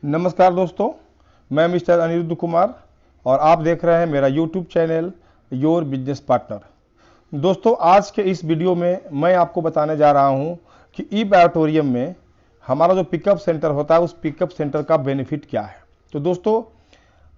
नमस्कार दोस्तों, मैं मिस्टर अनिरुद्ध कुमार और आप देख रहे हैं मेरा YouTube channel your business partner. दोस्तों, आज के इस वीडियो में मैं आपको बताने जा रहा हूं कि ई बायोटोरियम में हमारा जो पिकअप सेंटर होता है उस पिकअप सेंटर का बेनिफिट क्या है। तो दोस्तों,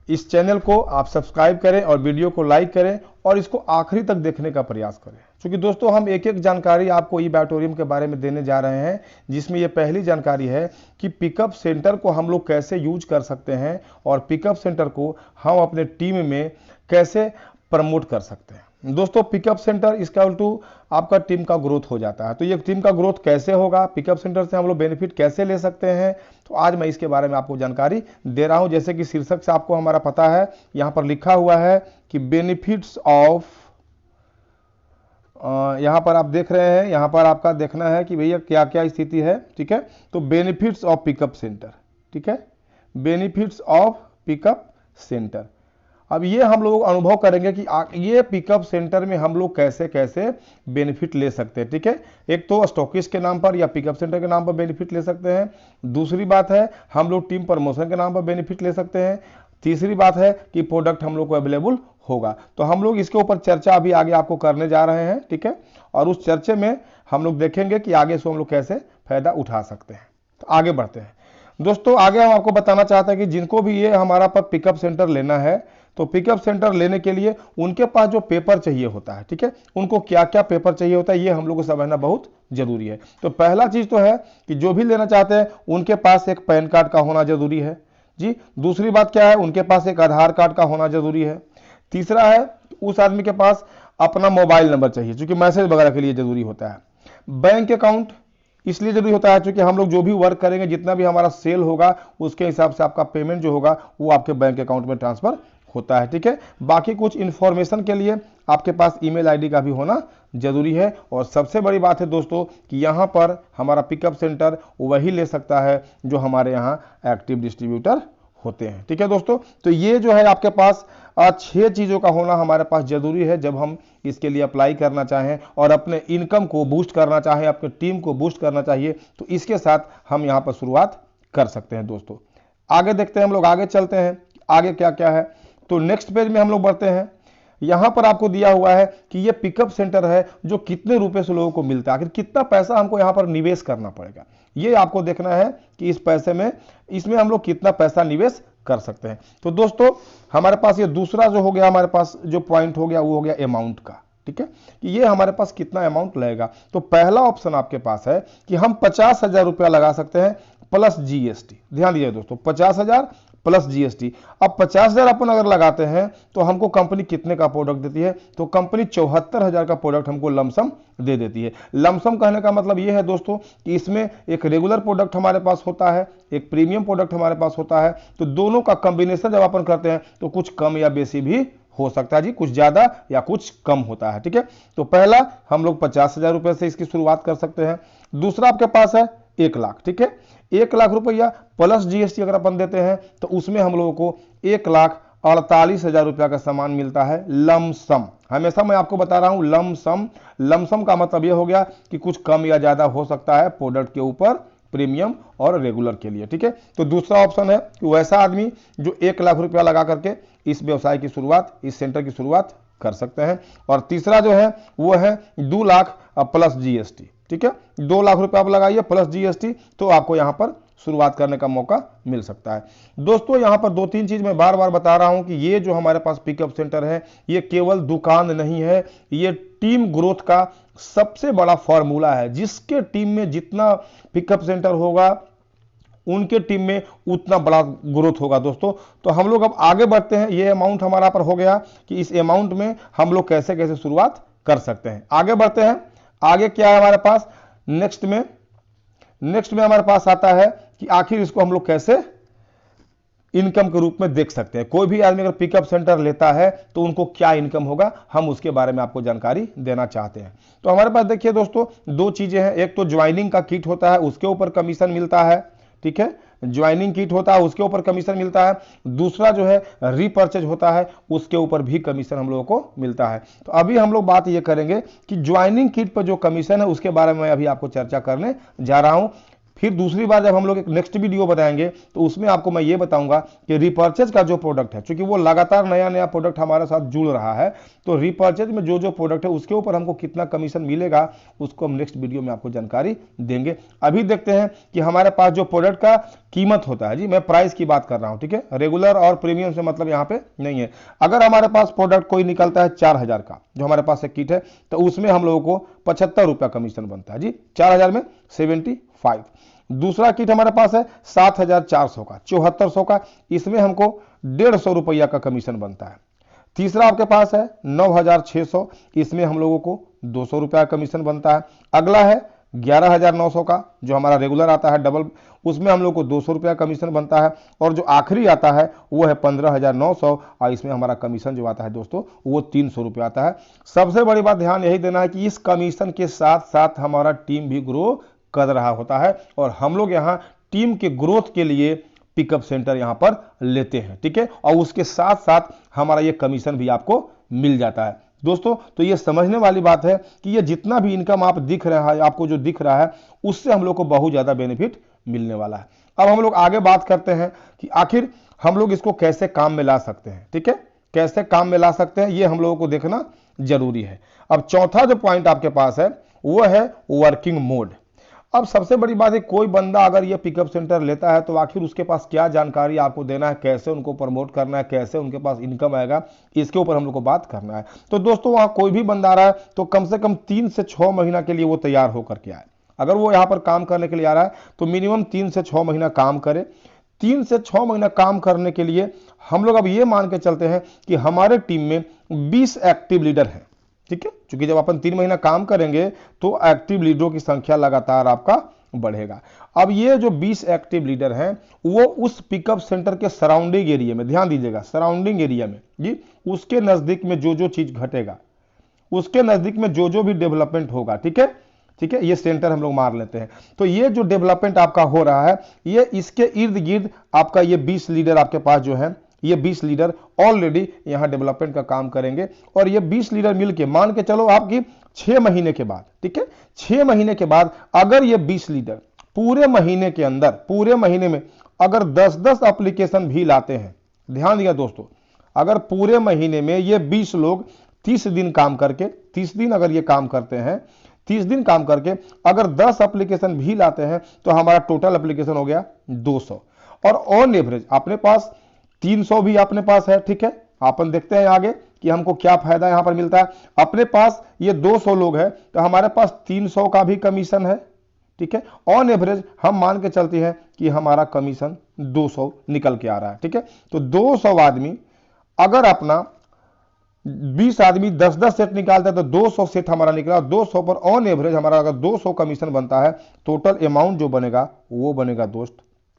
इस चैनल को आप सब्सक्राइब करें और वीडियो को लाइक करें और इसको आखिरी तक देखने का प्रयास करें, क्योंकि दोस्तों हम एक एक जानकारी आपको ई बायोटोरियम के बारे में देने जा रहे हैं, जिसमें ये पहली जानकारी है कि पिकअप सेंटर को हम लोग कैसे यूज कर सकते हैं और पिकअप सेंटर को हम अपने टीम में कैसे प्रमोट कर सकते हैं। दोस्तों, पिकअप सेंटर इसका उल्टू आपका टीम का ग्रोथ हो जाता है। तो ये टीम का ग्रोथ कैसे होगा, पिकअप सेंटर से हम लोग बेनिफिट कैसे ले सकते हैं, तो आज मैं इसके बारे में आपको जानकारी दे रहा हूं। जैसे कि शीर्षक से आपको हमारा पता है, यहां पर लिखा हुआ है कि बेनिफिट्स ऑफ, यहां पर आप देख रहे हैं, यहां पर आपका देखना है कि भैया क्या क्या स्थिति है। ठीक है, तो बेनिफिट्स ऑफ पिकअप सेंटर, ठीक है, बेनिफिट्स ऑफ पिकअप सेंटर। अब ये हम लोग अनुभव करेंगे कि ये पिकअप सेंटर में हम लोग कैसे कैसे बेनिफिट ले सकते हैं। ठीक है, एक तो स्टॉकिस्ट के नाम पर या पिकअप सेंटर के नाम पर बेनिफिट ले सकते हैं। दूसरी बात है, हम लोग टीम प्रमोशन के नाम पर बेनिफिट ले सकते हैं। तीसरी बात है कि प्रोडक्ट हम लोग को अवेलेबल होगा। तो हम लोग इसके ऊपर चर्चा अभी आगे आपको करने जा रहे हैं। ठीक है, और उस चर्चे में हम लोग देखेंगे कि आगे से हम लोग कैसे फायदा उठा सकते हैं। तो आगे बढ़ते हैं दोस्तों। आगे हम आपको बताना चाहते हैं कि जिनको भी ये हमारा पर पिकअप सेंटर लेना है, तो पिकअप सेंटर लेने के लिए उनके पास जो पेपर चाहिए होता है, ठीक है, उनको क्या क्या पेपर चाहिए होता है, ये हम लोग को समझना बहुत जरूरी है। तो पहला चीज तो है कि जो भी लेना चाहते हैं उनके पास एक पैन कार्ड का होना जरूरी है जी। दूसरी बात क्या है, उनके पास एक आधार कार्ड का होना जरूरी है। तीसरा है, उस आदमी के पास अपना मोबाइल नंबर चाहिए, क्योंकि मैसेज वगैरह के लिए जरूरी होता है। बैंक अकाउंट इसलिए जरूरी होता है क्योंकि हम लोग जो भी वर्क करेंगे, जितना भी हमारा सेल होगा, उसके हिसाब से आपका पेमेंट जो होगा वो आपके बैंक अकाउंट में ट्रांसफर होता है। ठीक है, बाकी कुछ इंफॉर्मेशन के लिए आपके पास ईमेल आईडी का भी होना जरूरी है। और सबसे बड़ी बात है दोस्तों कि यहाँ पर हमारा पिकअप सेंटर वही ले सकता है जो हमारे यहाँ एक्टिव डिस्ट्रीब्यूटर होते हैं। ठीक है दोस्तों, तो ये जो है आपके पास 6 चीजों का होना हमारे पास जरूरी है जब हम इसके लिए अप्लाई करना चाहें और अपने इनकम को बूस्ट करना चाहें, अपने टीम को बूस्ट करना चाहिए, तो इसके साथ हम यहाँ पर शुरुआत कर सकते हैं। दोस्तों, आगे देखते हैं, हम लोग आगे चलते हैं, आगे क्या क्या है। तो नेक्स्ट पेज में हम लोग बढ़ते हैं। यहां पर आपको दिया हुआ है कि ये पिकअप सेंटर है जो कितने रुपए से लोगों को मिलता है, आखिर कितना पैसा हमको यहां पर निवेश करना पड़ेगा, ये आपको देखना है कि इस पैसे में, इसमें हम लोग कितना पैसा निवेश कर सकते हैं। तो दोस्तों, हमारे पास ये दूसरा जो हो गया, हमारे पास जो पॉइंट हो गया वो हो गया अमाउंट का। ठीक है, कि ये हमारे पास कितना अमाउंट लगेगा। तो पहला ऑप्शन आपके पास है कि हम 50,000 रुपया लगा सकते हैं प्लस जीएसटी। ध्यान दीजिए दोस्तों, 50,000 प्लस जीएसटी। अब 50,000 अपन अगर लगाते हैं तो हमको कंपनी कितने का प्रोडक्ट देती है, तो कंपनी 74,000 का प्रोडक्ट हमको लमसम दे देती है। लमसम कहने का मतलब यह है दोस्तों कि इसमें एक रेगुलर प्रोडक्ट हमारे पास होता है, एक प्रीमियम प्रोडक्ट हमारे पास होता है। तो दोनों का कॉम्बिनेशन जब अपन करते हैं तो कुछ कम या बेसी भी हो सकता है जी, कुछ ज्यादा या कुछ कम होता है। ठीक है, तो पहला हम लोग 50,000 रुपए से इसकी शुरुआत कर सकते हैं। दूसरा आपके पास है 1 लाख। ठीक है, 1 लाख रुपया प्लस जीएसटी अगर अपन देते हैं तो उसमें हम लोगों को 1,48,000 रुपया का सामान मिलता है लमसम। हमेशा मैं आपको बता रहा हूं लमसम। लमसम का मतलब यह हो गया कि कुछ कम या ज्यादा हो सकता है प्रोडक्ट के ऊपर, प्रीमियम और रेगुलर के लिए। ठीक है, तो दूसरा ऑप्शन है कि वैसा आदमी जो 1 लाख रुपया लगा करके इस व्यवसाय की शुरुआत, इस सेंटर की शुरुआत कर सकते हैं। और तीसरा जो है वो है 2 लाख प्लस जीएसटी। ठीक है, 2 लाख रुपया आप लगाइए प्लस जीएसटी, तो आपको यहां पर शुरुआत करने का मौका मिल सकता है। दोस्तों, यहां पर 2-3 चीज मैं बार बार बता रहा हूं कि ये जो हमारे पास पिकअप सेंटर है ये केवल दुकान नहीं है, ये टीम ग्रोथ का सबसे बड़ा फॉर्मूला है। जिसके टीम में जितना पिकअप सेंटर होगा उनके टीम में उतना बड़ा ग्रोथ होगा। दोस्तों, तो हम लोग अब आगे बढ़ते हैं। ये अमाउंट हमारा पर हो गया कि इस अमाउंट में हम लोग कैसे कैसे शुरुआत कर सकते हैं। आगे बढ़ते हैं, आगे क्या है हमारे पास, नेक्स्ट में हमारे पास आता है कि आखिर इसको हम लोग कैसे इनकम के रूप में देख सकते हैं। कोई भी आदमी अगर पिकअप सेंटर लेता है तो उनको क्या इनकम होगा, हम उसके बारे में आपको जानकारी देना चाहते हैं। तो हमारे पास देखिए दोस्तों, 2 चीजें हैं। एक तो ज्वाइनिंग का किट होता है, उसके ऊपर कमीशन मिलता है। ठीक है, ज्वाइनिंग किट होता है, उसके ऊपर कमीशन मिलता है। दूसरा जो है रीपर्चेज होता है, उसके ऊपर भी कमीशन हम लोगों को मिलता है। तो अभी हम लोग बात ये करेंगे कि ज्वाइनिंग किट पर जो कमीशन है उसके बारे में अभी आपको चर्चा करने जा रहा हूं। फिर दूसरी बार जब हम लोग एक नेक्स्ट वीडियो बताएंगे तो उसमें आपको मैं ये बताऊंगा कि रीपर्चेज का जो प्रोडक्ट है, क्योंकि वो लगातार नया नया प्रोडक्ट हमारे साथ जुड़ रहा है, तो रीपर्चेज में जो जो प्रोडक्ट है उसके ऊपर हमको कितना कमीशन मिलेगा उसको हम नेक्स्ट वीडियो में आपको जानकारी देंगे। अभी देखते हैं कि हमारे पास जो प्रोडक्ट का कीमत होता है, जी मैं प्राइस की बात कर रहा हूं, ठीक है, रेगुलर और प्रीमियम से मतलब यहां पे नहीं है। अगर हमारे पास प्रोडक्ट कोई निकलता है 4000 का, जो हमारे पास एक किट है, तो उसमें हम लोगों को 75 रुपया कमीशन बनता है जी, 4000 में 75। दूसरा किट हमारे पास है 7400 का, 7400 का, इसमें हमको 150 रुपया का कमीशन बनता है। तीसरा आपके पास है 9600, इसमें हम लोगों को 200 रुपया कमीशन बनता है। अगला है 11900 का, जो हमारा रेगुलर आता है डबल, उसमें हम लोग को 200 रुपया कमीशन बनता है। और जो आखिरी आता है वो है 15900, और इसमें हमारा कमीशन जो आता है दोस्तों वो 300 रुपया आता है। सबसे बड़ी बात ध्यान यही देना है कि इस कमीशन के साथ साथ हमारा टीम भी ग्रो कर रहा होता है, और हम लोग यहाँ टीम के ग्रोथ के लिए पिकअप सेंटर यहां पर लेते हैं, ठीक है, और उसके साथ साथ हमारा ये कमीशन भी आपको मिल जाता है दोस्तों। तो ये समझने वाली बात है कि ये जितना भी इनकम आप दिख रहा है, आपको जो दिख रहा है, उससे हम लोग को बहुत ज्यादा बेनिफिट मिलने वाला है। अब हम लोग आगे बात करते हैं कि आखिर हम लोग इसको कैसे काम में ला सकते हैं, ठीक है, कैसे काम में ला सकते हैं, ये हम लोगों को देखना जरूरी है। अब चौथा जो पॉइंट आपके पास है वो है वर्किंग मोड। अब सबसे बड़ी बात है, कोई बंदा अगर ये पिकअप सेंटर लेता है तो आखिर उसके पास क्या जानकारी आपको देना है, कैसे उनको प्रमोट करना है, कैसे उनके पास इनकम आएगा, इसके ऊपर हम लोग को बात करना है। तो दोस्तों वहां कोई भी बंदा आ रहा है तो कम से कम 3 से 6 महीना के लिए वो तैयार होकर के आए। अगर वो यहाँ पर काम करने के लिए आ रहा है तो मिनिमम 3 से 6 महीना काम करे। 3 से 6 महीना काम करने के लिए हम लोग अब ये मान के चलते हैं कि हमारे टीम में 20 एक्टिव लीडर हैं, ठीक है, क्योंकि जब अपन 3 महीना काम करेंगे तो एक्टिव लीडरों की संख्या लगातार आपका बढ़ेगा। अब ये जो 20 एक्टिव लीडर हैं वो उस पिकअप सेंटर के सराउंडिंग एरिया में, ध्यान दीजिएगा, सराउंडिंग एरिया में जी, उसके नजदीक में जो जो चीज घटेगा, उसके नजदीक में जो जो भी डेवलपमेंट होगा, ठीक है, ठीक है, ये सेंटर हम लोग मार लेते हैं। तो ये जो डेवलपमेंट आपका हो रहा है, ये इसके इर्द गिर्द आपका ये 20 लीडर आपके पास जो है, ये 20 लीडर ऑलरेडी यहां डेवलपमेंट का काम करेंगे। और ये 20 लीडर मिलके मान के चलो आपकी 6 महीने के बाद, ठीक है, 6 महीने के बाद अगर ये 20 लीडर पूरे महीने के अंदर, पूरे महीने में अगर 10-10 एप्लीकेशन भी लाते हैं, ध्यान दिया दोस्तों, अगर पूरे महीने में ये 20 लोग 30 दिन काम करके, 30 दिन अगर ये काम करते हैं, 30 दिन काम करके अगर 10 एप्लीकेशन भी लाते हैं तो हमारा टोटल एप्लीकेशन हो गया 200। और ऑन एवरेज अपने पास 300 भी अपने पास है, ठीक है, अपन देखते हैं आगे कि हमको क्या फायदा यहां पर मिलता है। अपने पास ये 200 लोग हैं तो हमारे पास 300 का भी कमीशन है, ठीक है, ऑन एवरेज हम मान के चलते हैं कि हमारा कमीशन 200 निकल के आ रहा है, ठीक है। तो 200 आदमी अगर अपना 20 आदमी 10-10 सेट निकालता है तो 200 सेट हमारा निकला, 200 पर ऑन एवरेज हमारा अगर 200 कमीशन बनता है, टोटल अमाउंट जो बनेगा वो बनेगा दोस्त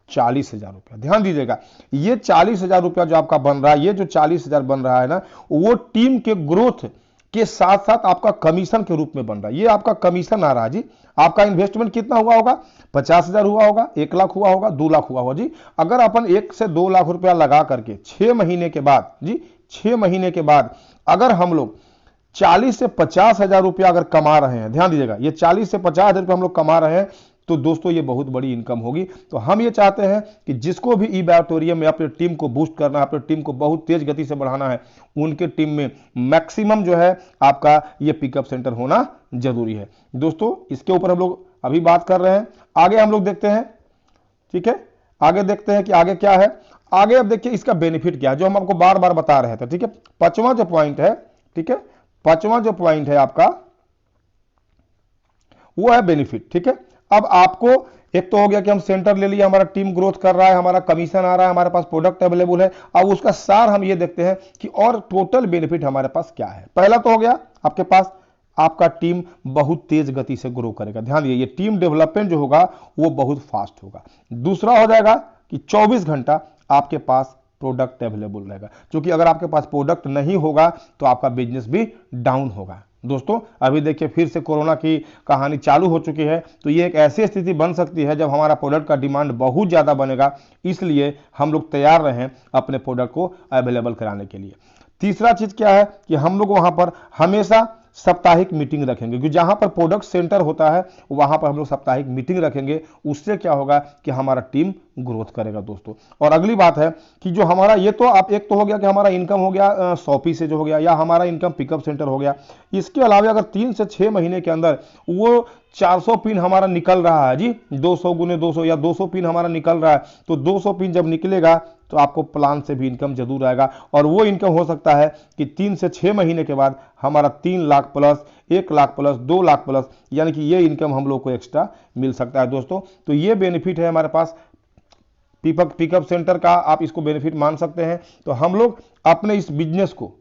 40,000 रुपया। ध्यान दीजिएगा, ये 40,000 रुपया जो आपका बन रहा है, ये जो 40,000 बन रहा है ना, वो टीम के ग्रोथ के साथ साथ आपका कमीशन के रूप में बन रहा है। ये आपका कमीशन आ रहा है जी। आपका इन्वेस्टमेंट कितना हुआ होगा? 50,000 हुआ होगा, 1 लाख हुआ होगा, 2 लाख हुआ होगा जी। अगर अपन 1 से 2 लाख रुपया लगा करके 6 महीने के बाद जी, 6 महीने के बाद अगर हम लोग 40 से 50,000 रुपया अगर कमा रहे हैं, ध्यान दीजिएगा, ये 40 से 50,000 रुपया हम लोग कमा रहे हैं, तो दोस्तों ये बहुत बड़ी इनकम होगी। तो हम ये चाहते हैं कि जिसको भी ई-बैटोरियम में अपने टीम को बूस्ट करना है, अपने टीम को बहुत तेज गति से बढ़ाना है, उनके टीम में मैक्सिमम जो है आपका ये पिकअप सेंटर होना जरूरी है दोस्तों। इसके ऊपर हम लोग अभी बात कर रहे हैं, आगे हम लोग देखते हैं, ठीक है, आगे देखते हैं कि आगे क्या है। आगे अब देखिए इसका बेनिफिट क्या है, जो हम आपको बार बार बता रहे थे, ठीक है। 5वां जो पॉइंट है, ठीक है, 5वां जो पॉइंट है आपका वो है बेनिफिट, ठीक है। अब आपको एक तो हो गया कि हम सेंटर ले लिया, हमारा टीम ग्रोथ कर रहा है, हमारा कमीशन आ रहा है, हमारे पास प्रोडक्ट अवेलेबल है। अब उसका सार हम ये देखते हैं कि और टोटल बेनिफिट हमारे पास क्या है। पहला तो हो गया आपके पास, आपका टीम बहुत तेज गति से ग्रो करेगा। ध्यान दिए, ये टीम डेवलपमेंट जो होगा वो बहुत फास्ट होगा। दूसरा हो जाएगा कि 24 घंटा आपके पास प्रोडक्ट अवेलेबल रहेगा, क्योंकि अगर आपके पास प्रोडक्ट नहीं होगा तो आपका बिजनेस भी डाउन होगा। दोस्तों अभी देखिए फिर से कोरोना की कहानी चालू हो चुकी है, तो ये एक ऐसी स्थिति बन सकती है जब हमारा प्रोडक्ट का डिमांड बहुत ज्यादा बनेगा। इसलिए हम लोग तैयार रहें अपने प्रोडक्ट को अवेलेबल कराने के लिए। तीसरा चीज क्या है कि हम लोग वहां पर हमेशा साप्ताहिक मीटिंग रखेंगे, क्योंकि जहां पर प्रोडक्ट सेंटर होता है वहां पर हम लोग साप्ताहिक मीटिंग रखेंगे। उससे क्या होगा कि हमारा टीम ग्रोथ करेगा दोस्तों। और अगली बात है कि जो हमारा ये तो आप एक तो हो गया कि हमारा इनकम हो गया शॉपी से जो हो गया, या हमारा इनकम पिकअप सेंटर हो गया। इसके अलावा अगर 3 से 6 महीने के अंदर वो 400 पिन हमारा निकल रहा है जी, 200 गुने 200 या 200 पिन हमारा निकल रहा है, तो 200 पिन जब निकलेगा तो आपको प्लान से भी इनकम जरूर आएगा। और वो इनकम हो सकता है कि 3 से 6 महीने के बाद हमारा 3 lakh plus, 1 lakh plus, 2 lakh plus, यानी कि ये इनकम हम लोग को एक्स्ट्रा मिल सकता है दोस्तों। तो ये बेनिफिट है हमारे पास पिकअप सेंटर का, आप इसको बेनिफिट मान सकते हैं। तो हम लोग अपने इस बिजनेस को